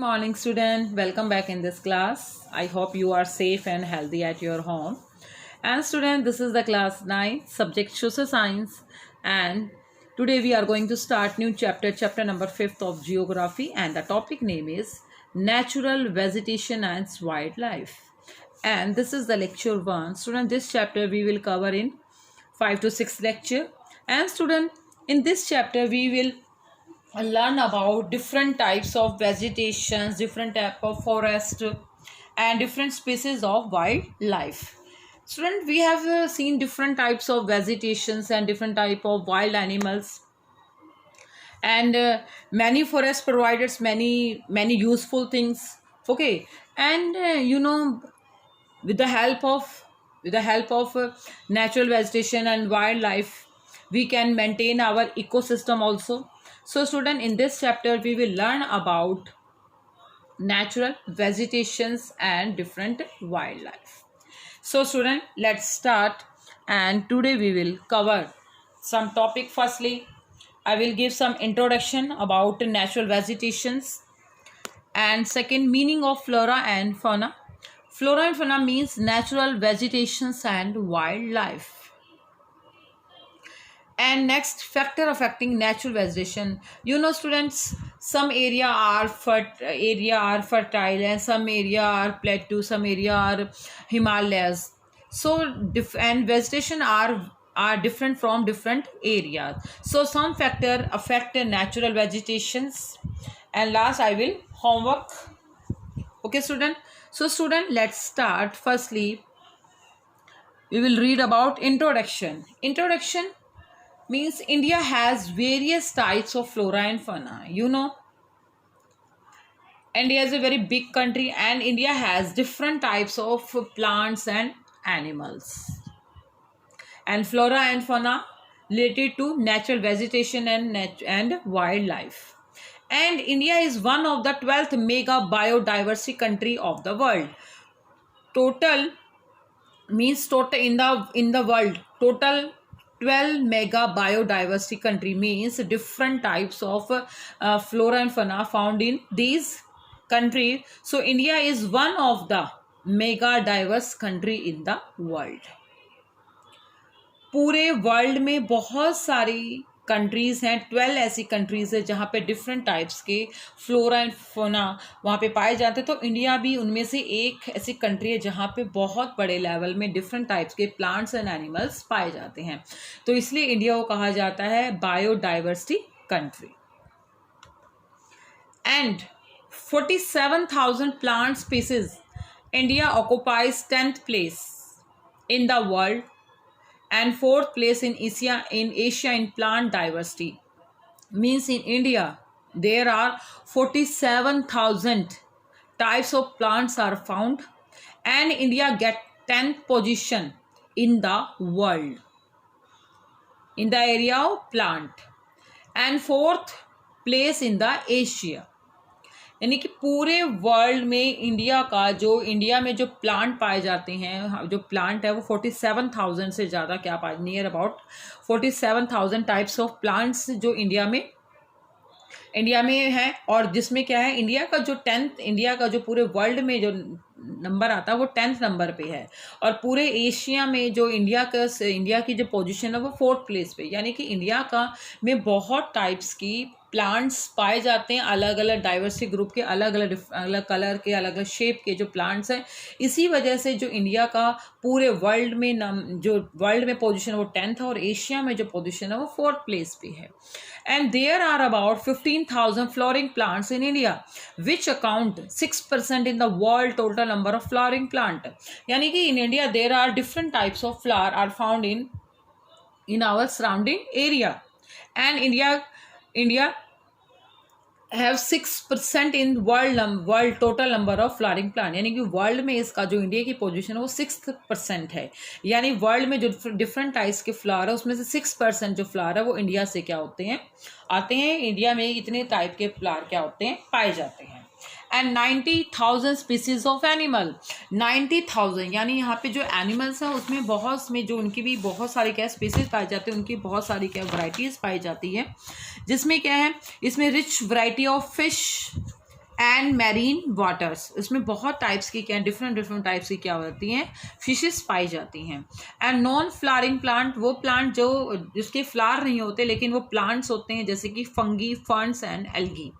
morning, student. Welcome back in this class. I hope you are safe and healthy at your home. And student, this is the class 9, subject social science. And today we are going to start new chapter number 5th of geography. And the topic name is natural vegetation and wildlife. And this is the lecture 1. Student, this chapter we will cover in 5 to 6 lecture. And student, in this chapter we will learn about different types of vegetations, different type of forest, and different species of wildlife. Student, we have seen different types of vegetations and different type of wild animals, and many forest provided many useful things. Okay, and with the help of natural vegetation and wildlife, we can maintain our ecosystem also. So student, in this chapter we will learn about natural vegetations and different wildlife. So student, let's start, and today we will cover some topic. Firstly, I will give some introduction about natural vegetations, and second, meaning of flora and fauna. Flora and fauna means natural vegetations and wildlife. And next, factor affecting natural vegetation. Students, some area are fertile, and some area are plateau, some area are Himalayas. So and vegetation are different from different areas. So some factor affect natural vegetations. And last, I will homework. Okay student, so student, let's start. Firstly, we will read about introduction. Introduction means India has various types of flora and fauna. India is a very big country, and India has different types of plants and animals. And flora and fauna related to natural vegetation and wildlife. And India is one of the 12th mega biodiversity country of the world. Total means total in the world. Total 12 mega biodiversity country means different types of flora and fauna found in these countries. So India is one of the mega diverse country in the world. पूरे world में बहुत सारी countries हैं, 12 ऐसी countries है जहाँ पे different types के फ्लोरा एंड फोना वहाँ पे पाए जाते हैं. तो इंडिया भी उनमें से एक ऐसी कंट्री है जहाँ पे बहुत बड़े लेवल में डिफरेंट टाइप्स के प्लांट्स एंड एनिमल्स पाए जाते हैं. तो इसलिए इंडिया को कहा जाता है biodiversity country. And 47,000 plant species, India occupies 10th place in the world and 4th place in Asia in plant diversity. Means in India there are 47,000 types of plants are found, and India get 10th position in the world in the area of plant, and 4th place in the Asia. यानी कि पूरे world में India में जो plant पाए जाते हैं, जो प्लांट है वो 47,000 से ज़्यादा क्या पाए, near about 47,000 types of plants जो इंडिया में है. और जिसमें क्या है, इंडिया का जो पूरे वर्ल्ड में जो नंबर आता है वो 10th नंबर पे है. और पूरे एशिया में जो इंडिया की जो पोजीशन है वो 4th प्लेस पे. यानी कि इंडिया में बहुत टाइप्स की प्लांट्स पाए जाते हैं, अलग अलग डाइवर्सिटी ग्रुप के, अलग अलग कलर के, अलग अलग शेप के जो प्लांट्स हैं. इसी वजह से जो इंडिया का पूरे वर्ल्ड में पोजीशन वो 10th है, और एशिया में जो पोजीशन है वो 4th प्लेस पे है. And there are about 15,000 flowering plants in India, which account 6% in the world total number of flowering plant. यानी कि in India there are different types of flower are found in our surrounding area, and India have 6% in world total number of flowering plant. यानी कि world में इसका जो India की position है वो 6% है. यानी वर्ल्ड में जो डिफरेंट टाइप्स के फ्लावर है उसमें से 6% जो फ्लावर है वो इंडिया से क्या आते हैं. इंडिया में इतने टाइप के फ्लावर क्या होते हैं, पाए जाते हैं. And 90,000 species of animal. 90,000 यानी यहाँ पे जो एनिमल्स हैं उसमें जो उनकी भी बहुत सारी क्या स्पीसीज पाई जाती है, उनकी बहुत सारी क्या वैरायटीज़ पाई जाती है. जिसमें क्या है, इसमें rich variety of fish and marine waters, इसमें बहुत टाइप्स की क्या डिफरेंट टाइप्स की क्या होती हैं, फिशेस पाई जाती हैं। एंड नॉन फ्लावरिंग प्लांट, वो प्लांट जो जिसके फ्लावर नहीं होते लेकिन वो प्लांट्स होते हैं, जैसे कि फंगी, फर्न्स एंड एल्गी।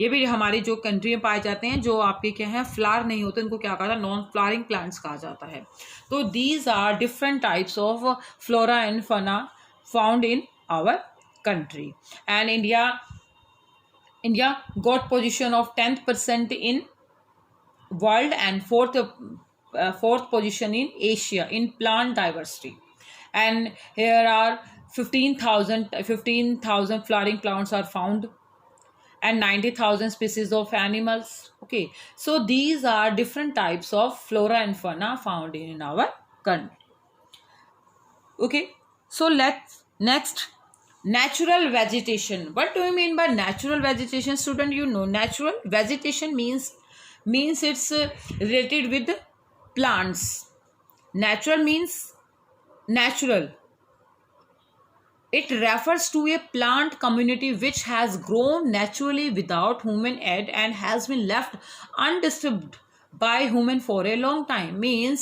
ये भी हमारी जो कंट्री में पाए जाते हैं, जो आपके क्या है फ्लावर नहीं होते, उनको क्या कहा जाता है, नॉन फ्लावरिंग प्लांट्स कहा जाता है। तो these are different types of flora and fauna found in our country. And India got position of 10th% in world and fourth position in Asia in plant diversity. And here are 15,000 flowering plants are found, and 90,000 species of animals. Okay, so these are different types of flora and fauna found in our country. Okay, so let's next, natural vegetation. What do you mean by natural vegetation, student? You know, natural vegetation means it's related with plants. Natural means natural. It refers to a plant community which has grown naturally without human aid and has been left undisturbed by human for a long time. Means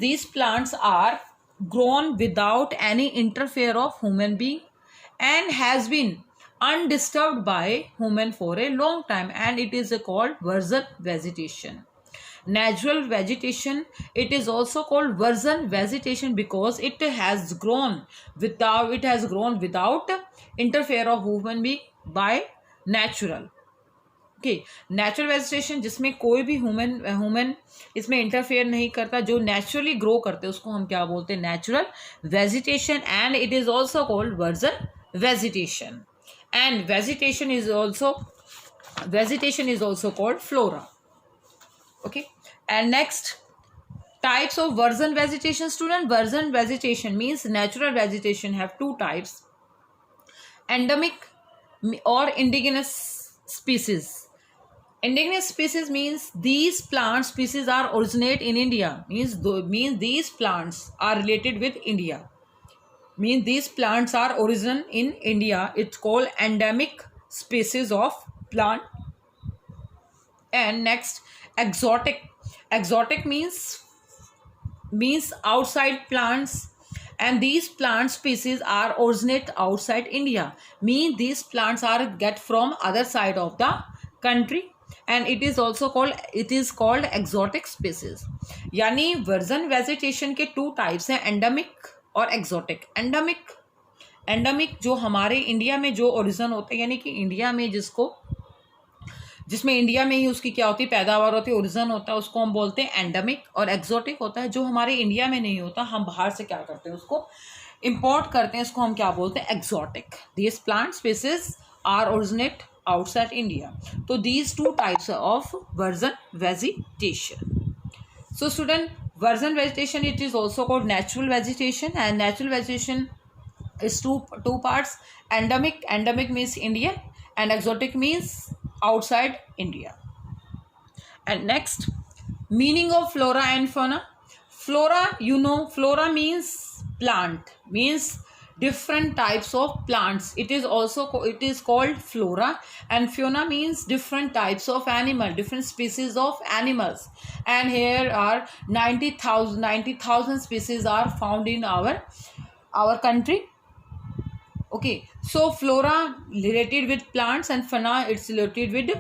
these plants are grown without any interfere of human being and has been undisturbed by human for a long time, and it is called virgin vegetation. Natural vegetation, it is also called virgin vegetation because it has grown without interfere of human being by natural. Okay, natural vegetation जिसमें कोई भी human इसमें interfere नहीं करता, जो naturally grow करते हैं, उसको हम क्या बोलते हैं, natural vegetation. And it is also called version vegetation. And vegetation is also called flora. Okay, and next types of virgin vegetation, student. Virgin vegetation means natural vegetation have two types, endemic or indigenous species. Indigenous species means these plant species are originate in India, means these plants are related with India, means these plants are origin in India. It's called endemic species of plant. And next, exotic means outside plants, and these plant species are originate outside India, mean these plants are get from other side of the country, and it is called exotic species. यानी version vegetation के two types हैं, endemic और exotic. Endemic जो हमारे India में जो origin होते हैं, यानी कि इंडिया में जिसमें इंडिया में ही उसकी क्या होती है, पैदावार होती है, ओरिजिन होता है, उसको हम बोलते हैं एंडेमिक। और एक्सोटिक होता है जो हमारे इंडिया में नहीं होता, हम बाहर से क्या करते हैं, उसको इंपोर्ट करते हैं, उसको हम क्या बोलते हैं, exotic. These plant species are originate outside India. So these two types of virgin vegetation. So student, virgin vegetation, it is also called natural vegetation, and natural vegetation is two parts. Endemic means India, and exotic means outside India. And next, meaning of flora and fauna. Flora, you know, flora means plant, means different types of plants. It is called flora. And fauna means different types of animal, different species of animals. And here are 90,000 species are found in our country. Okay, so flora related with plants, and fauna it's related with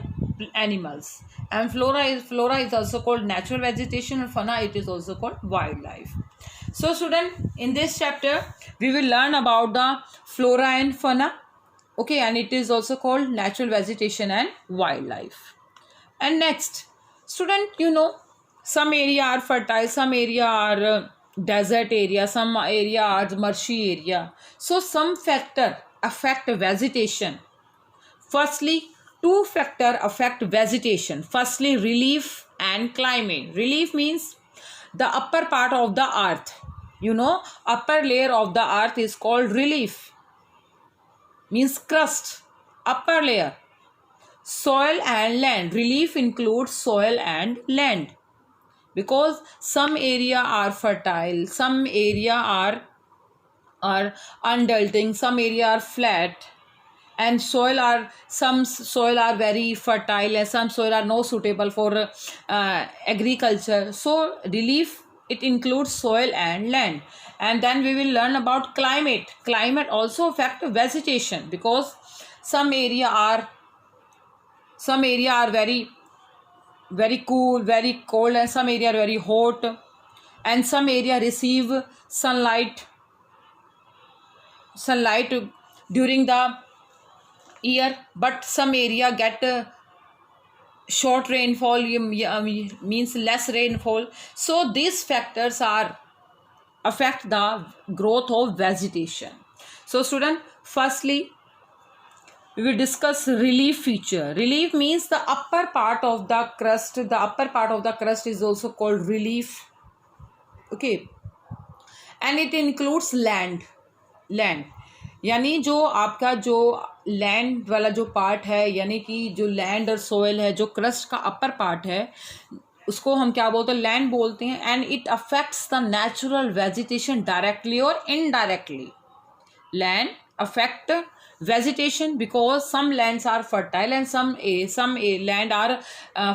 animals. And flora is also called natural vegetation, and fauna it is also called wildlife. So student, in this chapter we will learn about the flora and fauna. Okay, and it is also called natural vegetation and wildlife. And next, student, you know, some area are fertile, some area are desert area, some area are marshy area. So some factor affect vegetation. Firstly, two factor affect vegetation. Firstly, relief and climate. Relief means the upper part of the earth, you know, upper layer of the earth is called relief, means crust, upper layer. Soil and land. Relief includes soil and land, because some area are fertile, some area are undulating, some area are flat, and some soil are very fertile and some soil are not suitable for agriculture. So relief, it includes soil and land. And then we will learn about climate also affect vegetation, because some area are very very cool, very cold, and some area are very hot, and some area receive sunlight during the year, but some area get short rainfall, means less rainfall. So these factors are affect the growth of vegetation. So student, firstly we will discuss relief feature. Relief means the upper part of the crust. The upper part of the crust is also called relief. Okay, and it includes land. यानी जो आपका जो land वाला जो part है, यानी कि जो लैंड और सोयल है, जो क्रस्ट का अपर पार्ट है, उसको हम क्या बोलते हैं, लैंड बोलते हैं. And it affects the natural vegetation directly और indirectly. Land affect vegetation because some lands are fertile and some land are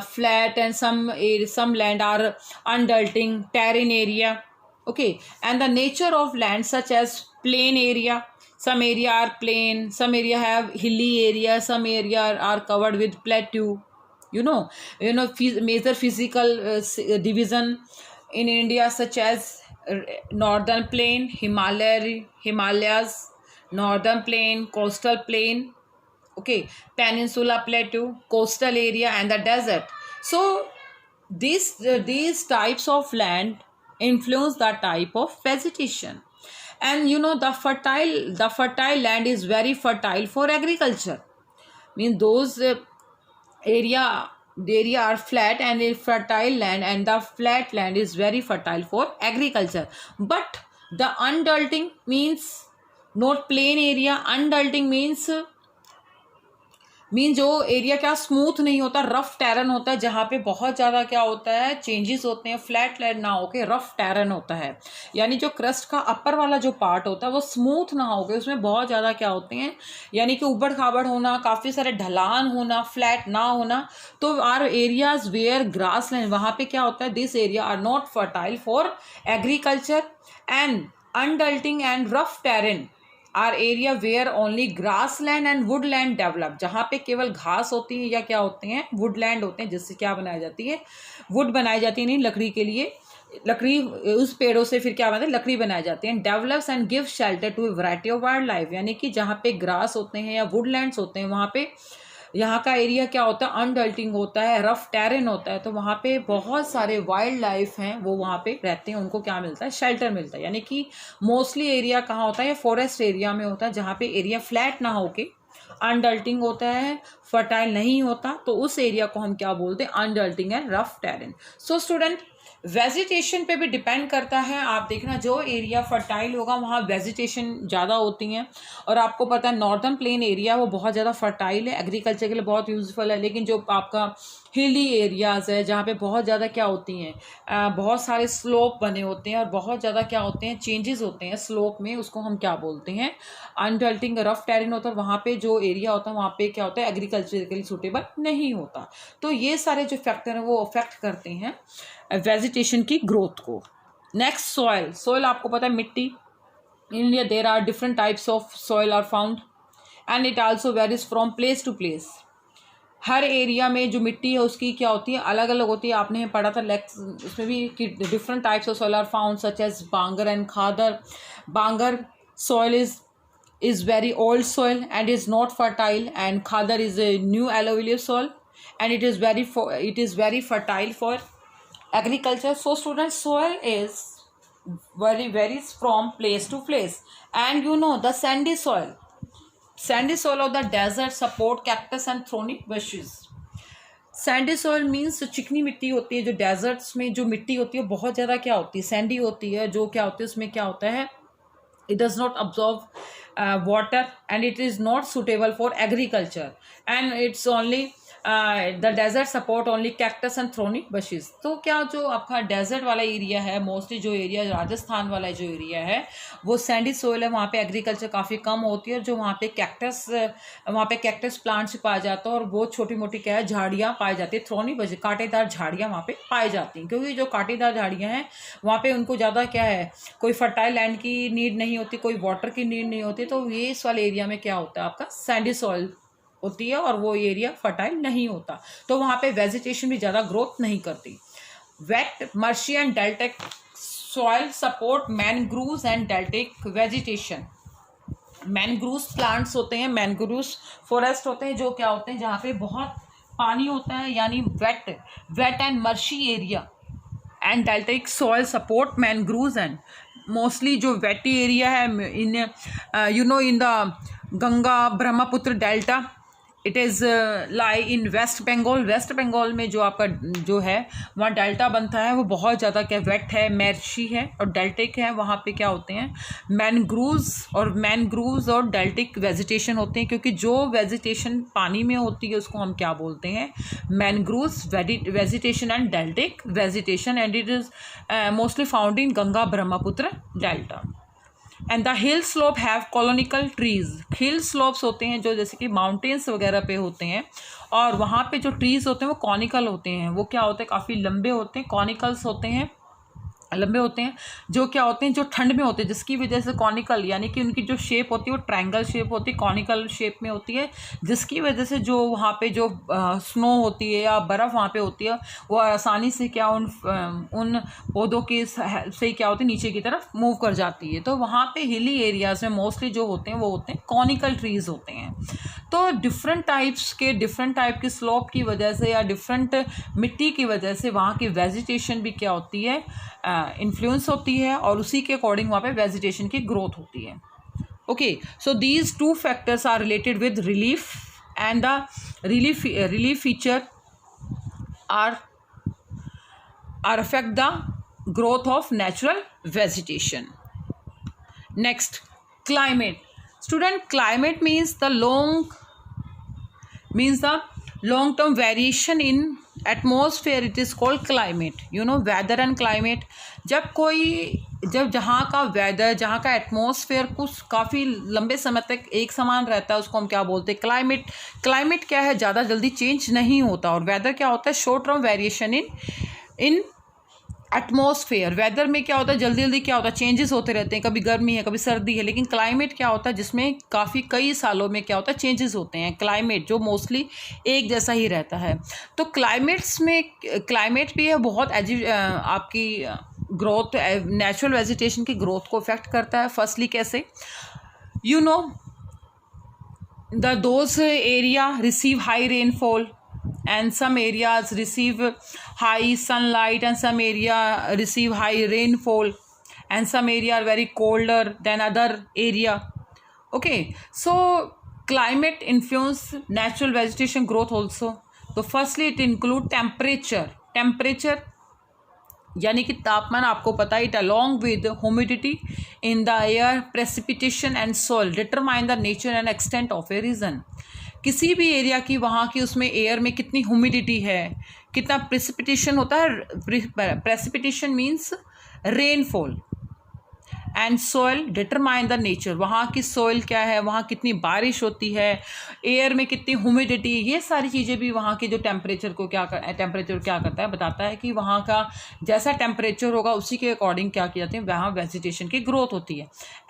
flat, and some land are undulting terrain area. Okay, and the nature of land such as plain area, some area are plain, some area have hilly area, some area are covered with plateau. Major physical division in India such as northern plain, Himalayas, northern plain, coastal plain, okay, peninsula plateau, coastal area, and the desert. So these types of land influence the type of vegetation. And the fertile land is very fertile for agriculture. Means those the area are flat and a fertile land, and the flat land is very fertile for agriculture. But the undulting means not plain area. Undulting means जो area क्या smooth नहीं होता, rough terrain होता है, जहाँ पे बहुत ज़्यादा क्या होता है, चेंजेस होते हैं, फ्लैट लैंड ना होके रफ टेरन होता है. यानी जो क्रस्ट का अपर वाला जो पार्ट होता है वो स्मूथ ना होके उसमें बहुत ज़्यादा क्या होते हैं, यानी कि उबड़ खाबड़ होना, काफ़ी सारे ढलान होना, फ्लैट ना होना. तो are areas where grass land, वहाँ पे क्या होता है, this area are not fertile for agriculture. And undulating and rough terrain are area where only grass land and wood land develop, जहाँ पे केवल घास होती है या क्या होते हैं, वुड लैंड होते हैं, जिससे क्या बनाई जाती है, वुड बनाई जाती है, नहीं लकड़ी के लिए, लकड़ी उस पेड़ों से फिर क्या बनता है, लकड़ी बनाई जाती है. Develops and give shelter to variety of wild life. यानी कि जहाँ पे ग्रास होते हैं या वुड लैंड्स होते हैं, वहाँ पे यहाँ का एरिया क्या होता है, अनडल्टिंग होता है, रफ टेरेन होता है. तो वहाँ पे बहुत सारे वाइल्ड लाइफ हैं, वो वहाँ पे रहते हैं, उनको क्या मिलता है, शेल्टर मिलता है. यानी कि मोस्टली एरिया कहाँ होता है, फॉरेस्ट एरिया में होता है, जहाँ पे एरिया फ्लैट ना होके अनडल्टिंग होता है, फर्टाइल नहीं होता, तो उस एरिया को हम क्या बोलते हैं, undulating and rough terrain. So student, vegetation पे भी डिपेंड करता है. आप देखना जो एरिया फर्टाइल होगा वहाँ वेजिटेशन ज़्यादा होती हैं. और आपको पता है नॉर्दर्न प्लेन एरिया वो बहुत ज़्यादा फर्टाइल है, एग्रीकल्चर के लिए बहुत यूज़फुल है. लेकिन जो आपका हिली एरियाज़ है, जहाँ पे बहुत ज़्यादा क्या होती हैं, बहुत सारे स्लोप बने होते हैं और बहुत ज़्यादा क्या होते हैं, चेंजेस होते हैं स्लोप में, उसको हम क्या बोलते हैं, अनडल्टिंग रफ टेरेन होता है. वहाँ पे जो एरिया होता है वहाँ पे क्या होता है, एग्रीकल्चर के लिए सूटेबल नहीं होता. तो ये सारे जो फैक्टर हैं वो अफेक्ट करते हैं वेजिटेशन की ग्रोथ को. नेक्स्ट, सॉइल आपको पता है मिट्टी. In India there are different types of soil are found and it also varies from place to place. हर एरिया में जो मिट्टी है उसकी क्या होती है, अलग अलग होती है. आपने पढ़ा था उसमें भी कि different types of soil are found such as bangar and khadar. Bangar soil is very old soil and is not fertile, and khadar is a new alluvial soil and it is very fertile for agriculture. So students, soil is varies from place to place. And the sandy soil of the desert support cactus and thorny bushes. Sandy soil means चिकनी मिट्टी होती है. जो desserts में जो मिट्टी होती है बहुत ज़्यादा क्या होती है, सैंडी होती है. जो क्या होती है उसमें क्या होता है, it does not absorb water and it is not suitable for agriculture, and it's only the desert support only cactus and thorny bushes. तो क्या जो आपका डेजर्ट वाला एरिया है, मोस्टली जो एरिया राजस्थान वाला जो एरिया है वो सैंडी सोइल है, वहाँ पे एग्रीकल्चर काफ़ी कम होती है, और जो वहाँ पे कैक्टस प्लांट्स पाया जाता है, और वो छोटी मोटी क्या है झाड़ियाँ पाई जाती है, थ्रोनी बशेस कांटेदार झाड़ियाँ वहाँ पे पाई जाती हैं, क्योंकि जो कांटेदार झाड़ियाँ हैं वहाँ पे उनको ज़्यादा क्या है, कोई फर्टाइल लैंड की नीड नहीं होती, कोई वाटर की नीड नहीं होती। तो ये इस वाले एरिया में क्या होता है आपका सैंडी सॉइल होती है, और वो एरिया फर्टाइल नहीं होता, तो वहाँ पे वेजिटेशन भी ज़्यादा ग्रोथ नहीं करती। Wet marshy and deltaic soil support mangroves and deltaic vegetation. Mangroves plants होते हैं, मैनग्रूव्स फॉरेस्ट होते हैं, जो क्या होते हैं जहाँ पे बहुत पानी होता है, यानी wet and marshy area and deltaic soil support mangroves and mostly जो वेटी एरिया है in in the Ganga Brahmaputra delta, it is lie in west Bengal. West Bengal में जो आपका जो है वहाँ डेल्टा बनता है, वो बहुत ज़्यादा क्या वेट है, मर्शी है और डेल्टिक है। वहाँ पे क्या होते हैं मैनग्रूव्स और डेल्टिक वेजिटेशन होते हैं, क्योंकि जो वेजिटेशन पानी में होती है उसको हम क्या बोलते हैं, mangroves vegetation and deltaic vegetation, and it is mostly found in Ganga Brahmaputra delta. And the hill slope have कॉलोनिकल trees. Hill slopes होते हैं जो जैसे कि माउंटेन्स वगैरह पे होते हैं, और वहाँ पे जो ट्रीज होते हैं वो कॉनिकल होते हैं, वो क्या होते हैं काफ़ी लंबे होते हैं, कॉनिकल्स होते हैं, लंबे होते हैं, जो क्या होते हैं जो ठंड में होते हैं, जिसकी वजह से कॉनिकल यानी कि उनकी जो शेप होती है वो ट्रायंगल शेप होती है, कॉनिकल शेप में होती है, जिसकी वजह से जो वहाँ पे जो स्नो होती है या बर्फ़ वहाँ पे होती है वो आसानी से क्या उन पौधों के से क्या होती है नीचे की तरफ मूव कर जाती है। तो वहाँ पे हिली एरियाज़ में मोस्टली जो होते हैं वो होते हैं कॉनिकल ट्रीज़ होते हैं। तो डिफरेंट टाइप के स्लोप की वजह से या डिफरेंट मिट्टी की वजह से वहाँ की वेजिटेशन भी क्या होती है, इन्फ्लुएंस होती है, और उसी के अकॉर्डिंग वहाँ पे वेजिटेशन की ग्रोथ होती है। Okay, so these two factors are related with relief, and the relief feature are affect the growth of natural vegetation. Next, climate. Student, climate means the long term variation in atmosphere, it is called climate, weather and climate। जब जहाँ का weather, जहाँ का atmosphere कुछ काफ़ी लंबे समय तक एक समान रहता है उसको हम क्या बोलते हैं, क्लाइमेट। क्लाइमेट क्या है, ज़्यादा जल्दी चेंज नहीं होता, और वेदर क्या होता है, short term variation in atmosphere. Weather में क्या होता है, जल्दी जल्दी क्या होता है, चेंजेस होते रहते हैं, कभी गर्मी है कभी सर्दी है, लेकिन क्लाइमेट क्या होता है जिसमें कई सालों में क्या होता है, चेंजेस होते हैं। क्लाइमेट जो मोस्टली एक जैसा ही रहता है। तो क्लाइमेट भी है बहुत आपकी ग्रोथ, नेचुरल वेजिटेशन की ग्रोथ को इफेक्ट करता है। फर्स्टली कैसे, those area receive high rainfall, and some areas receive high sunlight, and some area receive high rainfall, and some area are very colder than other area. Okay, so climate influence natural vegetation growth also. So firstly it include temperature यानी कि तापमान, आपको पता है, it along with humidity in the air, precipitation and soil determine the nature and extent of a region. किसी भी area की वहाँ की उसमें एयर में कितनी ह्यूमिडिटी है, कितना प्रेसिपिटेशन होता है, precipitation means rainfall, and soil determine the nature, वहाँ की सॉइल क्या है, वहाँ कितनी बारिश होती है, एयर में कितनी ह्यूमिडिटी, ये सारी चीज़ें भी वहाँ के जो टेम्परेचर क्या करता है, बताता है कि वहाँ का जैसा टेम्परेचर होगा उसी के अकॉर्डिंग क्या किया जाते हैं, वहाँ वेजिटेशन की ग्रोथ होती है।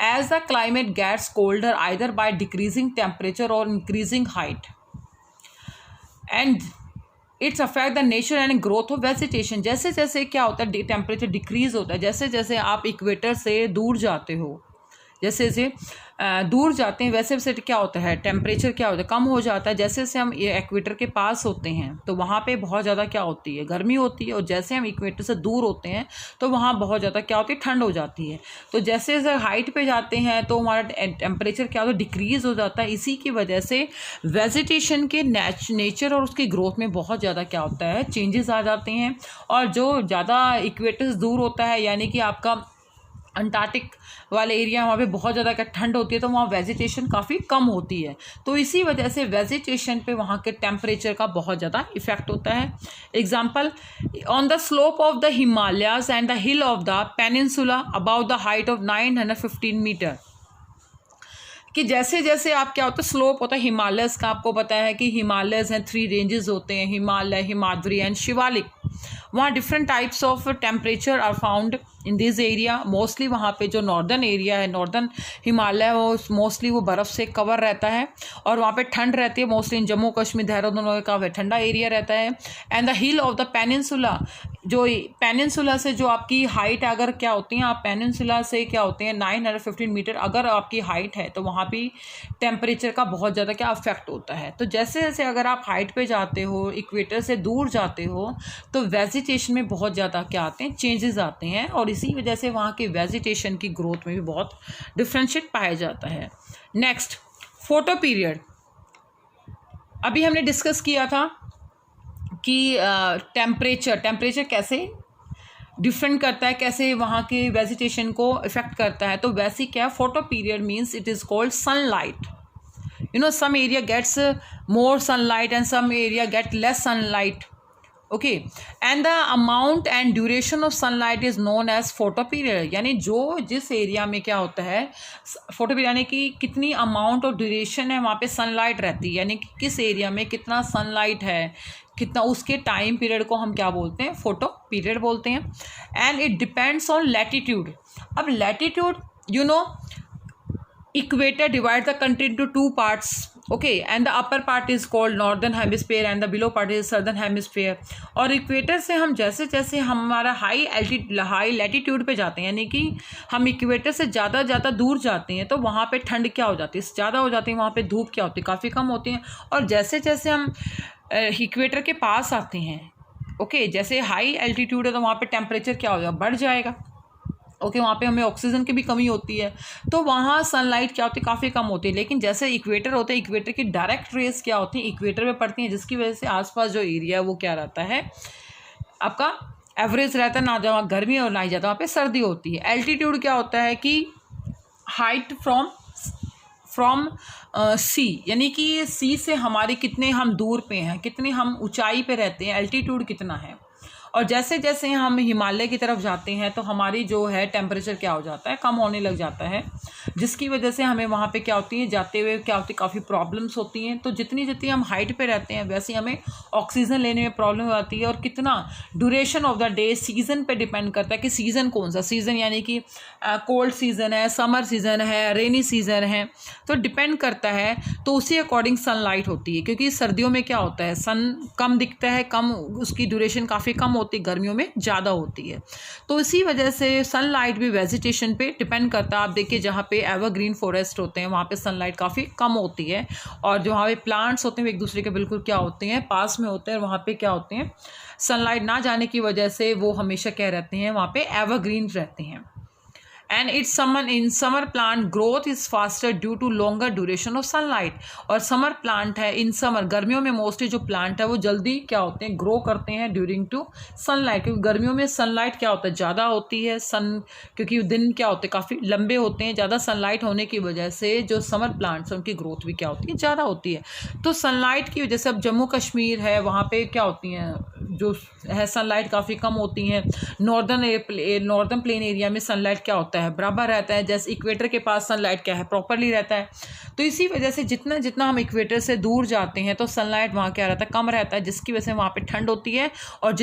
As the climate gets colder either by decreasing temperature और increasing height, and it's affect the nature and growth of vegetation. जैसे जैसे क्या होता है, टेम्परेचर डिक्रीज होता है, जैसे जैसे आप इक्वेटर से दूर जाते हो, जैसे जैसे दूर जाते हैं वैसे वैसे क्या होता है, टेम्परेचर क्या होता है, कम हो जाता है। जैसे जैसे हम ये इक्वेटर के पास होते हैं तो वहाँ पे बहुत ज़्यादा क्या होती है, गर्मी होती है, और जैसे हम इक्वेटर से दूर होते हैं तो वहाँ बहुत ज़्यादा क्या होती है, ठंड हो जाती है। तो जैसे जैसे हाइट पे जाते हैं तो हमारा टेम्परेचर क्या होता है, डिक्रीज़ हो जाता है। इसी की वजह से वेजिटेशन के नेचर और उसकी ग्रोथ में बहुत ज़्यादा क्या होता है, चेंजेस आ जाते हैं। और जो ज़्यादा इक्वेटर से दूर होता है, यानी कि आपका अंटार्कटिक वाले एरिया वहाँ पे बहुत ज़्यादा क्या ठंड होती है, तो वहाँ वेजिटेशन काफ़ी कम होती है, तो इसी वजह से वेजिटेशन पे वहाँ के टेम्परेचर का बहुत ज़्यादा इफेक्ट होता है। Example, on the slope of the Himalayas and the hill of the peninsula about the height of 915 metre, कि जैसे जैसे आप क्या होता है स्लोप होता है हिमालयस का, आपको पता है कि हिमालयस हैं 3 रेंजेस होते हैं, हिमालय, हिमाद्री एंड शिवालिक। वहाँ different types of temperature are found in this area. Mostly वहाँ पे जो नॉर्दर्न एरिया है, नॉर्दर्न हिमालय, वो मोस्टली वो बर्फ़ से कवर रहता है और वहाँ पे ठंड रहती है। मोस्टली इन जम्मू कश्मीर, देहरादून का ठंडा एरिया रहता है। And the hill of the peninsula, जो पेनिनसुला से जो आपकी हाइट अगर क्या होती है, आप पेनिनसुला से क्या होते हैं 915 मीटर अगर आपकी हाइट है, तो वहाँ भी टेम्परेचर का बहुत ज़्यादा क्या अफेक्ट होता है। तो जैसे जैसे अगर आप हाइट पे जाते हो, इक्वेटर से दूर जाते हो, तो वेजिटेशन में बहुत ज़्यादा क्या आते हैं, चेंजेस आते हैं, और इसी वजह से वहाँ की वेजिटेशन की ग्रोथ में भी बहुत डिफरेंशिएट पाया जाता है। Next, photo period. अभी हमने डिस्कस किया था कि टेम्परेचर कैसे डिफरेंट करता है, कैसे वहाँ के वेजिटेशन को इफेक्ट करता है। तो वैसे क्या, photo period means it is called sunlight. You know, some area gets more sunlight and some area get less sunlight. Okay, and the amount and duration of sunlight is known as photoperiod। यानी जो जिस area में क्या होता है, photoperiod यानी कि कितनी अमाउंट और ड्यूरेशन है वहाँ पे सनलाइट रहती है, यानी कि किस एरिया में कितना सनलाइट है, कितना, उसके टाइम पीरियड को हम क्या बोलते हैं, फोटो पीरियड बोलते हैं। And it depends on latitude. अब latitude, you know, equator divide the country into 2 parts, okay, and the upper part is called northern hemisphere and the below part is southern hemisphere। और equator से हम जैसे जैसे हमारा high latitude पे जाते हैं, यानी कि हम इक्वेटर से ज़्यादा दूर जाते हैं, तो वहाँ पे ठंड क्या हो जाती है, ज़्यादा हो जाती है, वहाँ पे धूप क्या होती है, काफ़ी कम होती है। और जैसे जैसे हम इक्वेटर के पास आते हैं, ओके, जैसे हाई एल्टीट्यूड है तो वहाँ पे टेम्परेचर क्या हो जाएगा, बढ़ जाएगा। ओके, वहाँ पे हमें ऑक्सीजन की भी कमी होती है, तो वहाँ सनलाइट क्या होती है, काफ़ी कम होती है। लेकिन जैसे इक्वेटर होते हैं, इक्वेटर की डायरेक्ट रेस क्या होती है, इक्वेटर पे पड़ती हैं, जिसकी वजह से आसपास जो एरिया है वो क्या रहता है, आपका एवरेज रहता है, ना जहाँ गर्मी और ना ही ज़्यादा वहाँ पे सर्दी होती है। एल्टीट्यूड क्या होता है कि हाइट फ्रॉम सी, यानी कि सी से हमारे कितने हम दूर पे हैं, कितने हम ऊंचाई पे रहते हैं, एल्टीट्यूड कितना है। और जैसे जैसे हम हिमालय की तरफ जाते हैं तो हमारी जो है टेम्परेचर क्या हो जाता है, कम होने लग जाता है, जिसकी वजह से हमें वहाँ पे क्या होती है, जाते हुए क्या होती है, काफ़ी प्रॉब्लम्स होती हैं। तो जितनी जितनी हम हाइट पे रहते हैं वैसे हमें ऑक्सीजन लेने में प्रॉब्लम आती है। और कितना duration of the day season पे डिपेंड करता है कि सीज़न कौन सा, सीज़न यानी कि कोल्ड सीज़न है, समर सीज़न है, रेनी सीज़न है, तो डिपेंड करता है। तो उसी अकॉर्डिंग सनलाइट होती है, क्योंकि सर्दियों में क्या होता है, सन कम दिखता है, कम उसकी ड्यूरेशन काफ़ी कम होती है, गर्मियों में ज़्यादा होती है। तो इसी वजह से सनलाइट भी वेजिटेशन पे डिपेंड करता है। आप देखिए जहाँ पे एवरग्रीन फॉरेस्ट होते हैं वहाँ पे सनलाइट काफ़ी कम होती है, और जो वहाँ पे प्लांट्स होते हैं वो एक दूसरे के बिल्कुल क्या होते हैं, पास में होते हैं, और वहाँ पे क्या होते हैं, सनलाइट ना जाने की वजह से वो हमेशा क्या रहते हैं, वहाँ पे एवरग्रीन रहते हैं। And it's summon in summer plant growth is faster due to longer duration of sunlight. और समर प्लांट है, इन समर गर्मियों में मोस्टली जो प्लांट है वो जल्दी क्या होते हैं, ग्रो करते हैं ड्यूरिंग टू सनलाइट, क्योंकि गर्मियों में सनलाइट क्या होता है, ज़्यादा होती है, क्योंकि दिन क्या होते हैं, काफ़ी लंबे होते हैं, ज़्यादा सनलाइट होने की वजह से जो समर प्लांट्स हैं उनकी ग्रोथ भी क्या होती है, ज़्यादा होती है। तो सनलाइट की वजह से अब जम्मू कश्मीर है वहाँ पर क्या होती हैं, जो है सनलाइट काफ़ी कम होती हैं। नॉर्दर्न प्लेन एरिया में सनलाइट क्या होता है, बराबर रहता है, जैसे इक्वेटर के पास सनलाइट क्या है, प्रॉपरली रहता है। तो इसी वजह से जितना जितना हम इक्वेटर से दूर जाते हैं तो सनलाइट वहाँ क्या रहता है, कम रहता है, जिसकी वजह से वहाँ पे ठंड होती है। और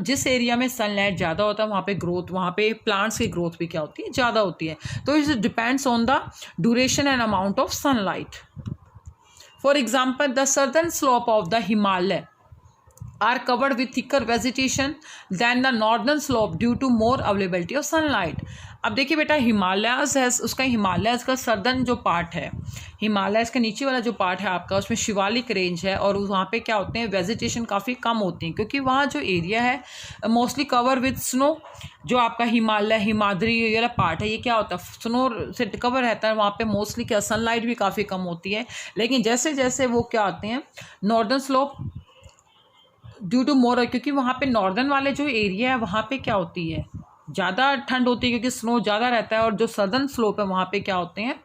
जिस एरिया में सनलाइट ज़्यादा होता है वहाँ पे ग्रोथ, वहाँ पे प्लांट्स की ग्रोथ भी क्या होती है, ज़्यादा होती है। तो it depends on the duration and amount of sunlight. For example, the southern slope of the Himalaya are covered with thicker vegetation than the northern slope due to more availability of sunlight। अब देखिए बेटा, हिमालयाज है, उसका हिमालयाज का southern जो part है, हिमालयाज का नीचे वाला जो पार्ट है आपका, उसमें शिवालिक रेंज है, और वहाँ पे क्या होते हैं, वेजिटेशन काफ़ी कम होती हैं, क्योंकि वहाँ जो एरिया है मोस्टली कवर विद स्नो। जो आपका हिमालय, हिमाद्री वाला पार्ट है, ये क्या होता है, स्नो से कवर रहता है, वहाँ पे मोस्टली क्या सनलाइट भी काफ़ी कम होती है। लेकिन जैसे जैसे वो क्या आते हैं, नॉर्दर्न स्लोप ड्यू टू मोर, क्योंकि वहाँ पे नॉर्दर्न वाले जो एरिया है वहाँ पे क्या होती है, ज़्यादा ठंड होती है क्योंकि स्नो ज़्यादा रहता है, और जो सदर्न स्लोप है वहाँ पे क्या होते हैं,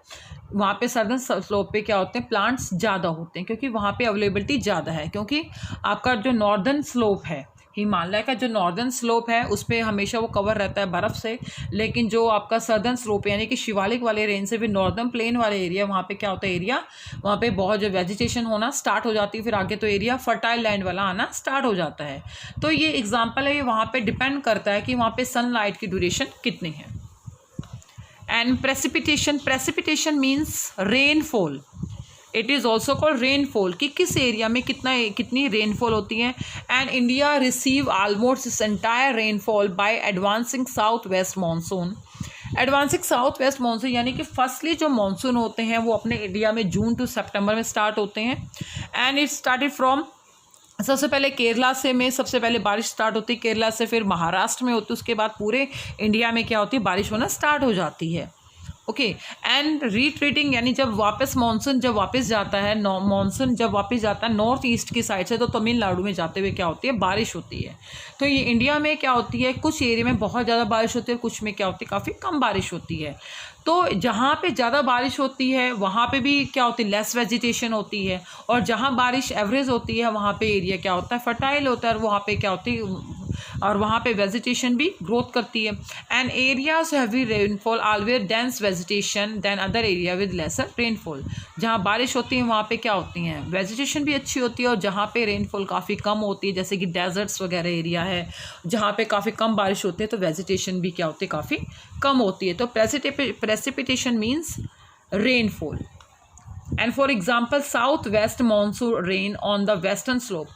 वहाँ पे सदर्न स्लोप पे क्या होते हैं, प्लांट्स ज़्यादा होते हैं क्योंकि वहाँ पे अवेलेबिलिटी ज़्यादा है। क्योंकि आपका जो नॉर्दर्न स्लोप है, हिमालय का जो नॉर्दर्न स्लोप है उस पर हमेशा वो कवर रहता है बर्फ़ से, लेकिन जो आपका सदर्न स्लोप यानी कि शिवालिक वाले रेंज से भी नॉर्दर्न प्लेन वाले एरिया, वहाँ पे क्या होता है, एरिया वहाँ पे बहुत जो वेजिटेशन होना स्टार्ट हो जाती है, फिर आगे तो एरिया फर्टाइल लैंड वाला आना स्टार्ट हो जाता है। तो ये एग्जाम्पल है, ये वहाँ पर डिपेंड करता है कि वहाँ पर सनलाइट की ड्यूरेशन कितनी है। And precipitation means rainfall, it is also called rainfall, कि किस एरिया में कितनी रेनफॉल होती है। And India receive almost is entire rainfall by advancing south west monsoon. Advancing south west monsoon यानी कि फर्स्टली जो मानसून होते हैं वो अपने इंडिया में जून टू सितंबर में स्टार्ट होते हैं। एंड इट स्टार्टेड फ्रॉम, सबसे पहले केरला से में सबसे पहले बारिश स्टार्ट होती है, केरला से फिर महाराष्ट्र में होती है, उसके बाद पूरे इंडिया में क्या होती है, बारिश होना स्टार्ट हो जाती है। ओके, एंड रिट्रीटिंग यानी जब वापस मानसून जब वापस जाता है, मानसून जब वापस जाता है नॉर्थ ईस्ट की साइड से, तो तमिलनाडु में जाते हुए क्या होती है, बारिश होती है। तो ये इंडिया में क्या होती है, कुछ एरिया में बहुत ज़्यादा बारिश होती है, कुछ में क्या होती है, काफ़ी कम बारिश होती है। तो जहाँ पे ज़्यादा बारिश होती है वहाँ पे भी क्या होती है, लेस वेजिटेशन होती है, और जहाँ बारिश एवरेज होती है वहाँ पे एरिया क्या होता है, फर्टाइल होता है, और वहाँ पे क्या होती है, और वहाँ पे वेजिटेशन भी ग्रोथ करती है। And areas heavy rainfall always dense vegetation than other area with lesser rainfall. जहाँ बारिश होती है वहाँ पे क्या होती हैं, वेजिटेशन भी अच्छी होती है, और जहाँ पे रेनफॉल काफ़ी कम होती है जैसे कि डेजर्ट्स वगैरह एरिया है जहाँ पे काफ़ी कम बारिश होती है, तो वेजिटेशन भी क्या होती है, काफ़ी कम होती है। तो precipitation means rainfall. And for example south west monsoon rain on the western slope.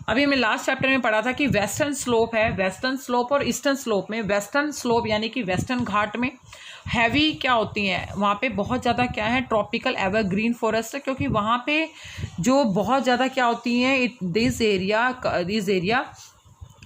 अभी हमें लास्ट चैप्टर में पढ़ा था कि वेस्टर्न स्लोप है, वेस्टर्न स्लोप और ईस्टर्न स्लोप में, वेस्टर्न स्लोप यानी कि वेस्टर्न घाट में हैवी क्या होती हैं, वहाँ पे बहुत ज़्यादा क्या है, ट्रॉपिकल एवरग्रीन फॉरेस्ट है, क्योंकि वहाँ पे जो बहुत ज़्यादा क्या होती हैं, this area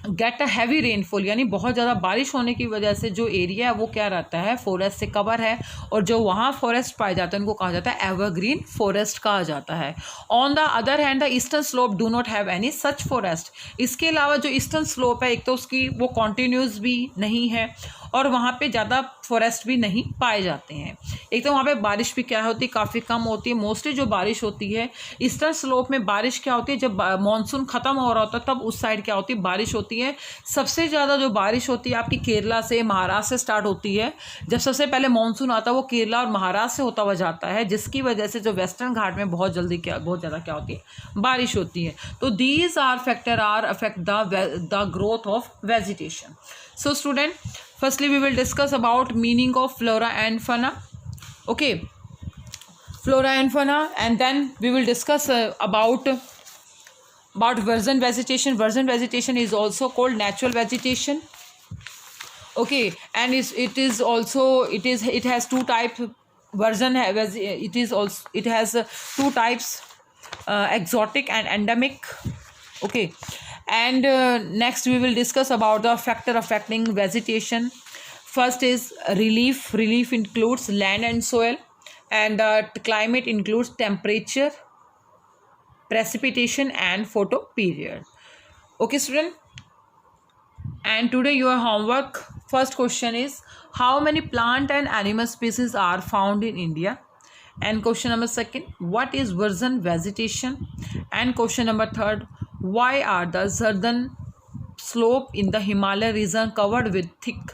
get a heavy rainfall, यानी बहुत ज़्यादा बारिश होने की वजह से जो एरिया है वो क्या रहता है, फॉरेस्ट से कवर है, और जो वहाँ फॉरेस्ट पाए जाते हैं उनको कहा जाता है एवरग्रीन फॉरेस्ट कहा जाता है। On the other hand the eastern slope do not have any such forest. इसके अलावा जो ईस्टर्न स्लोप है, एक तो उसकी वो कॉन्टीन्यूस भी नहीं है, और वहाँ पे ज़्यादा फॉरेस्ट भी नहीं पाए जाते हैं। एक तो वहाँ पे बारिश भी क्या होती है, काफ़ी कम होती है। मोस्टली जो बारिश होती है ईस्टर्न स्लोप में, बारिश क्या होती है, जब मानसून ख़त्म हो रहा होता है तब उस साइड क्या होती है, बारिश होती है। सबसे ज़्यादा जो बारिश होती है आपकी केरला से, महाराष्ट्र से स्टार्ट होती है। जब सबसे पहले मानसून आता है वो केरला और महाराष्ट्र से होता हुआ जाता है, जिसकी वजह से जो वेस्टर्न घाट में बहुत ज़्यादा क्या होती है, बारिश होती है। तो these are factor affect the growth of vegetation. So student, firstly we will discuss about meaning of flora and fauna. Okay, flora and fauna, and then we will discuss about virgin vegetation. Virgin vegetation is also called natural vegetation. Okay, and it has two types. It has two types, exotic and endemic. Okay, and next we will discuss about the factor affecting vegetation. First is relief includes land and soil, and climate includes temperature, precipitation and photo period. Okay student, and today your homework, first question is how many plant and animal species are found in India, and question number second, what is virgin vegetation, and question number third, why are the southern slope in the Himalaya region covered with thick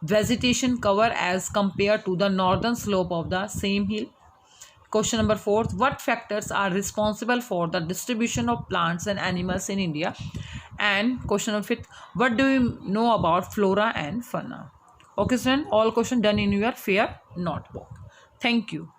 vegetation cover as compared to the northern slope of the same hill. Question number 4, what factors are responsible for the distribution of plants and animals in India, and question number 5, what do you know about flora and fauna. Okay student, all questions done in your fair notebook. Thank you.